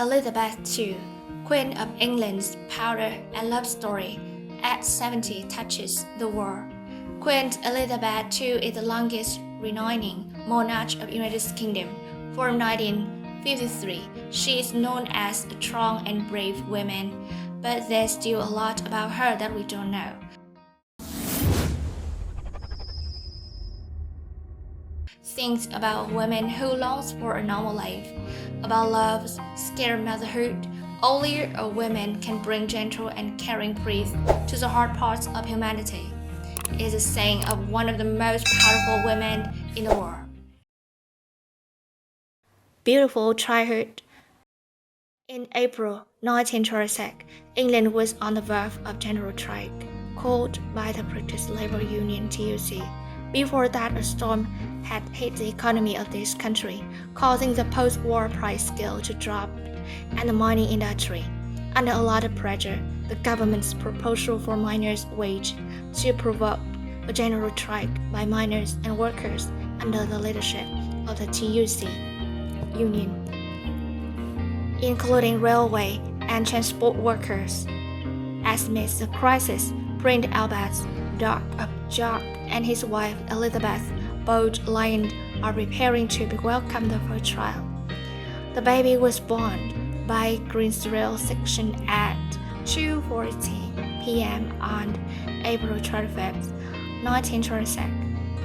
Elizabeth II, Queen of England's power and love story, at 70 touches the world. Queen Elizabeth II is the longest reigning monarch of the United Kingdom. From 1953, she is known as a strong and brave woman, but there's still a lot about her that we don't know. Things about women who longs for a normal life, about love, scared motherhood. Only a woman can bring gentle and caring breath to the hard parts of humanity. Is a saying of one of the most powerful women in the world. Beautiful childhood. In April 1926, England was on the verge of general strike, called by the British Labour Union TUC. Before that, a storm had hit the economy of this country, causing the post-war price scale to drop and the mining industry. Under a lot of pressure, the government's proposal for miners' wage to provoke a general strike by miners and workers under the leadership of the TUC union, including railway and transport workers. Amidst the crisis, Prince Albert's daughter George and his wife Elizabeth, both lying, are preparing to be welcomed for trial. The baby was born by Greensdale section at 2:40 p.m. on April 25, 1926.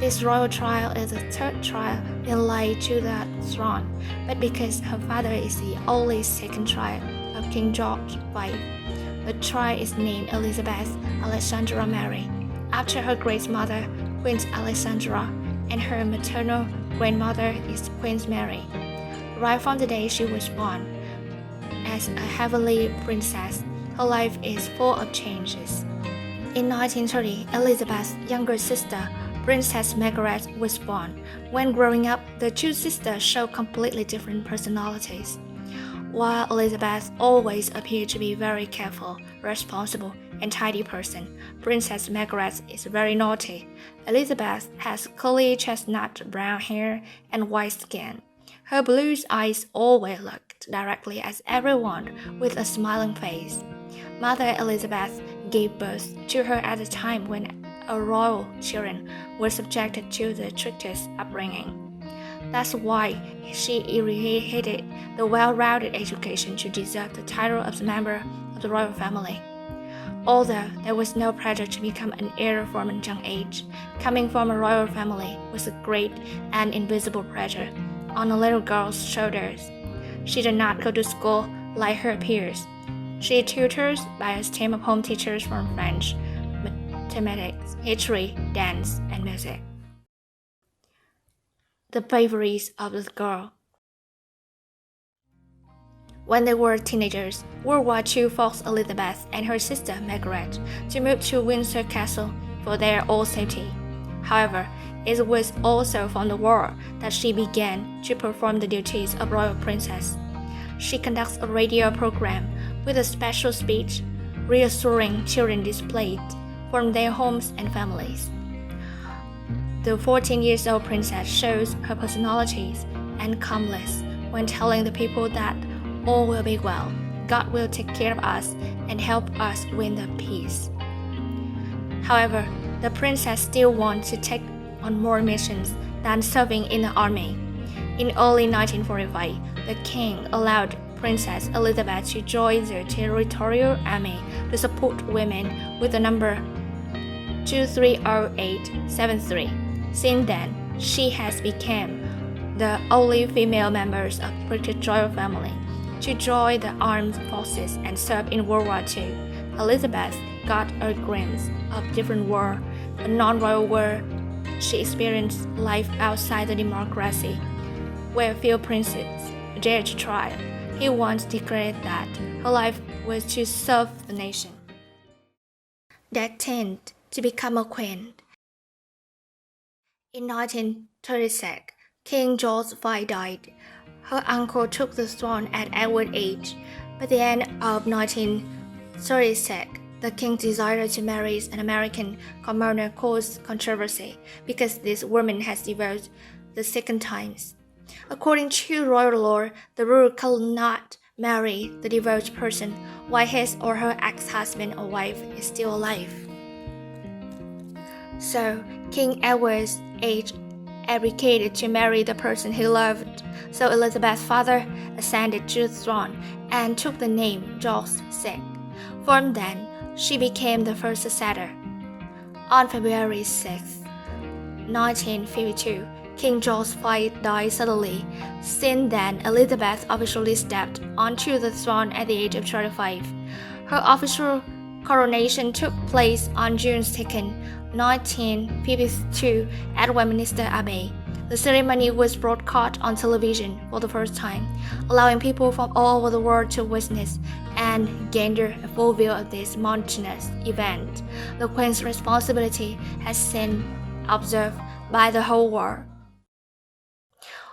This royal trial is the third trial in line to the throne, but because her father is the only second child of King George V, the trial is named Elizabeth Alexandra Mary, after her great mother, Queen Alexandra, and her maternal grandmother is Queen Mary. Right from the day she was born, as a heavenly princess, her life is full of changes. In 1930, Elizabeth's younger sister, Princess Margaret, was born. When growing up, the two sisters show completely different personalities. While Elizabeth always appeared to be a very careful, responsible, and tidy person, Princess Margaret is very naughty. Elizabeth has curly chestnut brown hair and white skin. Her blue eyes always looked directly at everyone with a smiling face. Mother Elizabeth gave birth to her at a time when a royal children were subjected to the strictest upbringing. That's why she inherited the well-rounded education to deserve the title of a member of the royal family. Although there was no pressure to become an heir from a young age, coming from a royal family was a great and invisible pressure on a little girl's shoulders. She did not go to school like her peers. She tutors by a team of home teachers from French, mathematics, history, dance, and music. The braveries of the girl. When they were teenagers, World War II forced Elizabeth and her sister Margaret to move to Windsor Castle for their own safety. However, it was also from the war that she began to perform the duties of royal princess. She conducts a radio program with a special speech, reassuring children displaced from their homes and families. The 14-year-old princess shows her personalities and calmness when telling the people that all will be well, God will take care of us and help us win the peace. However, the princess still wants to take on more missions than serving in the army. In early 1945, the king allowed Princess Elizabeth to join the territorial army to support women with the number 230873. Since then, she has become the only female member of the British royal family to join the armed forces and serve in World War II. Elizabeth got a glimpse of a different world, a non-royal world. She experienced life outside the democracy, where few princes dared to try. He once declared that her life was to serve the nation. Destined to become a queen. In 1936, King George V died. Her uncle took the throne at Edward's age. By the end of 1936, the king desired to marry an American commoner caused controversy because this woman has divorced the second times. According to royal law, the rule could not marry the divorced person while his or her ex-husband or wife is still alive. So, King Edward's age abdicated to marry the person he loved, so Elizabeth's father ascended to the throne and took the name George VI. From then, she became the first successor. On February 6, 1952, King George V died suddenly. Since then, Elizabeth officially stepped onto the throne at the age of 35. Her official coronation took place on June 2, 1952, at Westminster Abbey. The ceremony was broadcast on television for the first time, allowing people from all over the world to witness and gain a full view of this momentous event. The Queen's responsibility has since observed by the whole world.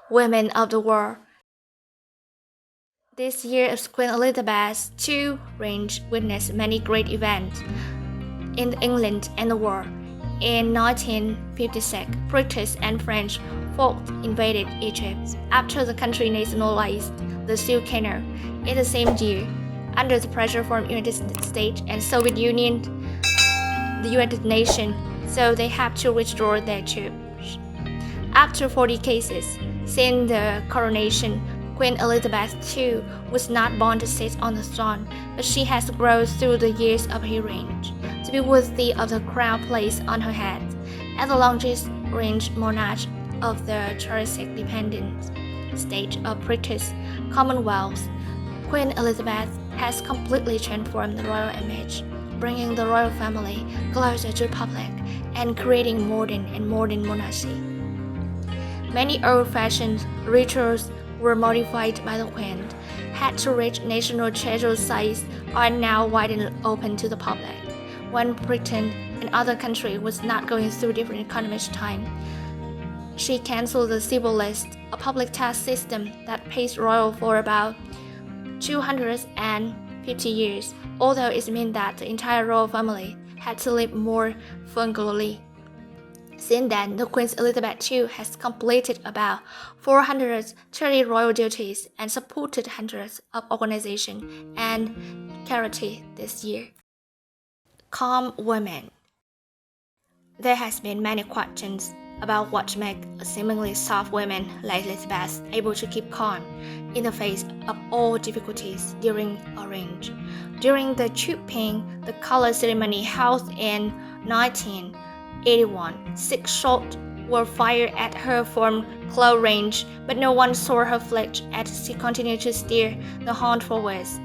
Women of the world. This year of Queen Elizabeth II reign witnessed many great events in England and the world. In 1956, British and French forces invaded Egypt after the country nationalized the Suez Canal. In the same year, under the pressure from United States and Soviet Union, the United Nations, so they had to withdraw their troops. After 40 cases, since the coronation, Queen Elizabeth II was not born to sit on the throne, but she has grown through the years of her reign to be worthy of the crown placed on her head. As the longest reigning monarch of the Jurassic dependent state of British Commonwealth, Queen Elizabeth has completely transformed the royal image, bringing the royal family closer to the public and creating modern monarchy. Many old-fashioned rituals were modified by the Queen, had to reach national treasure size, are now wide and open to the public. When Britain and other countries was not going through different economic time, she cancelled the civil list, a public tax system that pays royal for about 250 years, although it meant that the entire royal family had to live more frugally. Since then, the Queen Elizabeth II has completed about 430 royal duties and supported hundreds of organizations and charity this year. Calm women. There has been many questions about what makes a seemingly soft woman like Elizabeth able to keep calm in the face of all difficulties during a reign. During the Trooping the Color ceremony held in 1981, 6 shots were fired at her from close range, but no one saw her flinch as she continued to steer the Hunt forwards.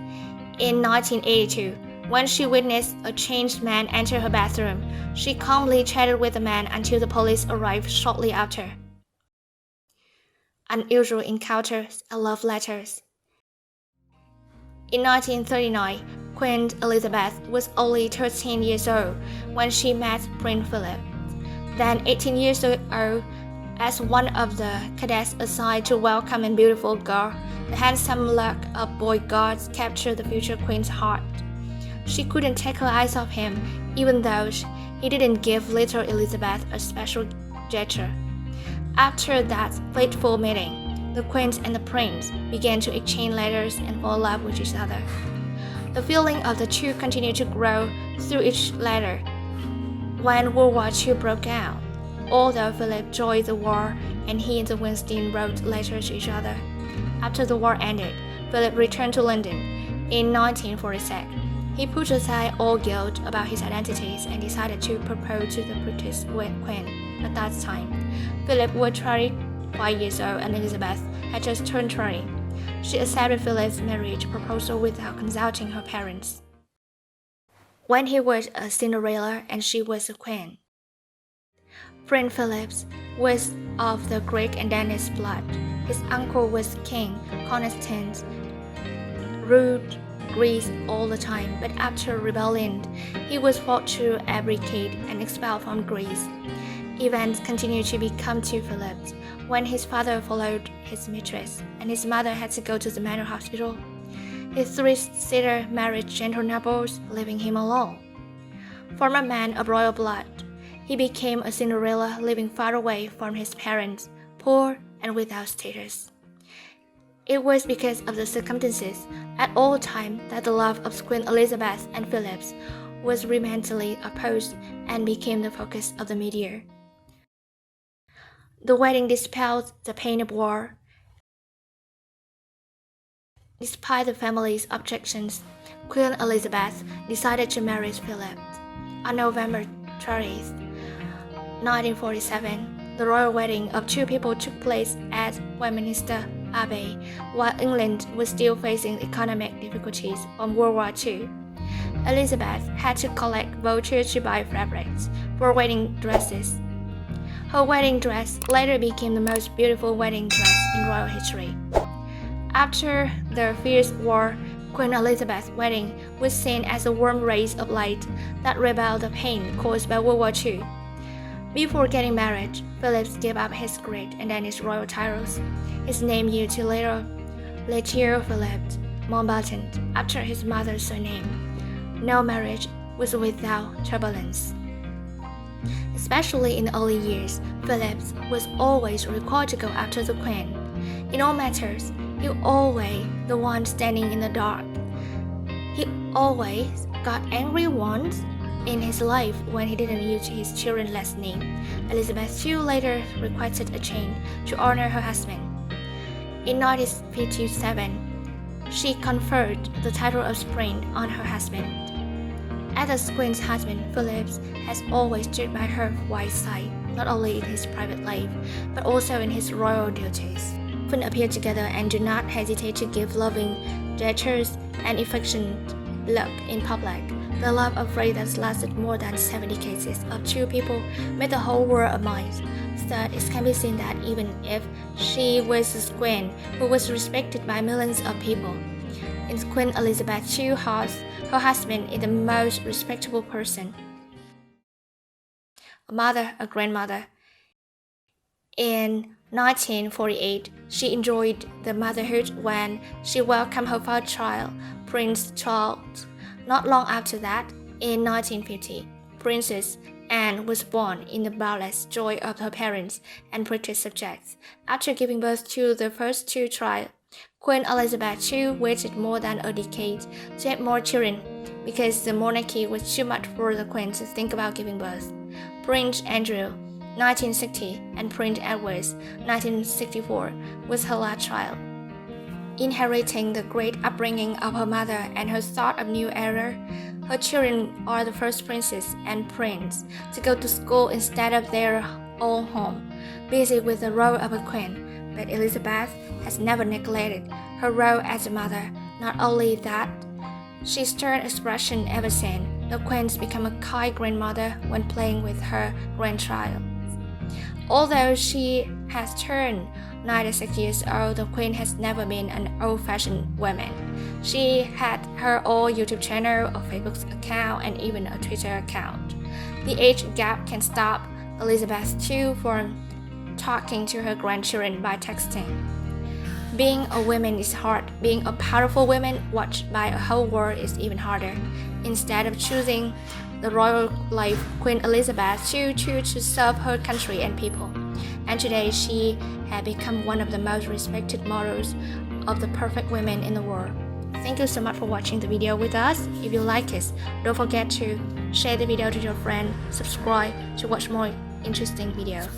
In 1982, when she witnessed a changed man enter her bathroom, she calmly chatted with the man until the police arrived shortly after. Unusual encounters and love letters. In 1939, Queen Elizabeth was only 13 years old when she met Prince Philip. Then 18 years old, as one of the cadets assigned to welcome a beautiful girl, the handsome look of boy guards captured the future queen's heart. She couldn't take her eyes off him, even though he didn't give little Elizabeth a special gesture. After that fateful meeting, the queen and the prince began to exchange letters and fall in love with each other. The feeling of the two continued to grow through each letter. When World War II broke out, although Philip joined the war and he and the Winston wrote letters to each other. After the war ended, Philip returned to London in 1946. He put aside all guilt about his identities and decided to propose to the British Queen. At that time, Philip was 25 years old and Elizabeth had just turned 20. She accepted Philip's marriage proposal without consulting her parents. When he was a Cinderella and she was a queen. Prince Philip was of the Greek and Danish blood. His uncle was King Constantine, ruled Greece all the time, but after rebellion, he was forced to abdicate and expelled from Greece. Events continued to become to Philip when his father followed his mistress, and his mother had to go to the mental hospital. His three-sister married gentle nobles, leaving him alone. From a man of royal blood, he became a Cinderella living far away from his parents, poor and without status. It was because of the circumstances at all times that the love of Queen Elizabeth and Phillips was vehemently opposed and became the focus of the media. The wedding dispelled the pain of war. Despite the family's objections, Queen Elizabeth decided to marry Philip. On November 30th, 1947, the royal wedding of two people took place at Westminster Abbey, while England was still facing economic difficulties from World War II. Elizabeth had to collect vouchers to buy fabrics for wedding dresses. Her wedding dress later became the most beautiful wedding dress in royal history. After the Fierce War, Queen Elizabeth's wedding was seen as a warm ray of light that repelled the pain caused by World War II. Before getting married, Phillips gave up his great and Danish royal titles. His name used to later Phillips Mountbatten after his mother's surname. No marriage was without turbulence. Especially in the early years, Phillips was always required to go after the Queen. In all matters, he was always the one standing in the dark. He always got angry once in his life when he didn't use his children's last name. Elizabeth II later requested a change to honor her husband. In 1957, she conferred the title of Spring on her husband. As the Queen's husband, Phillips has always stood by her wife's side, not only in his private life, but also in his royal duties. Often appear together and do not hesitate to give loving gestures and affectionate look in public. The love affair that lasted more than 70 cases of two people made the whole world amazed. Thus, it can be seen that even if she was a queen who was respected by millions of people, in Queen Elizabeth II's heart, her husband is the most respectable person. A mother, a grandmother. In 1948, she enjoyed the motherhood when she welcomed her first child, Prince Charles. Not long after that, in 1950, Princess Anne was born in the boundless joy of her parents and British subjects. After giving birth to the first two children, Queen Elizabeth II waited more than a decade to have more children because the monarchy was too much for the Queen to think about giving birth. Prince Andrew, 1960, and Prince Edward, 1964, was her last child. Inheriting the great upbringing of her mother and her thought of new era, her children are the first princess and prince to go to school instead of their own home, busy with the role of a queen. But Elizabeth has never neglected her role as a mother. Not only that, she's turned expression ever since. The queen's become a kind grandmother when playing with her grandchild. Although she has turned 96 years old, the Queen has never been an old-fashioned woman. She had her own YouTube channel, a Facebook account, and even a Twitter account. The age gap can stop Elizabeth II from talking to her grandchildren by texting. Being a woman is hard. Being a powerful woman watched by a whole world is even harder. Instead of choosing the royal life, Queen Elizabeth II chose to serve her country and people. And today she has become one of the most respected models of the perfect women in the world. Thank you so much for watching the video with us. If you like it, don't forget to share the video to your friend, subscribe to watch more interesting videos.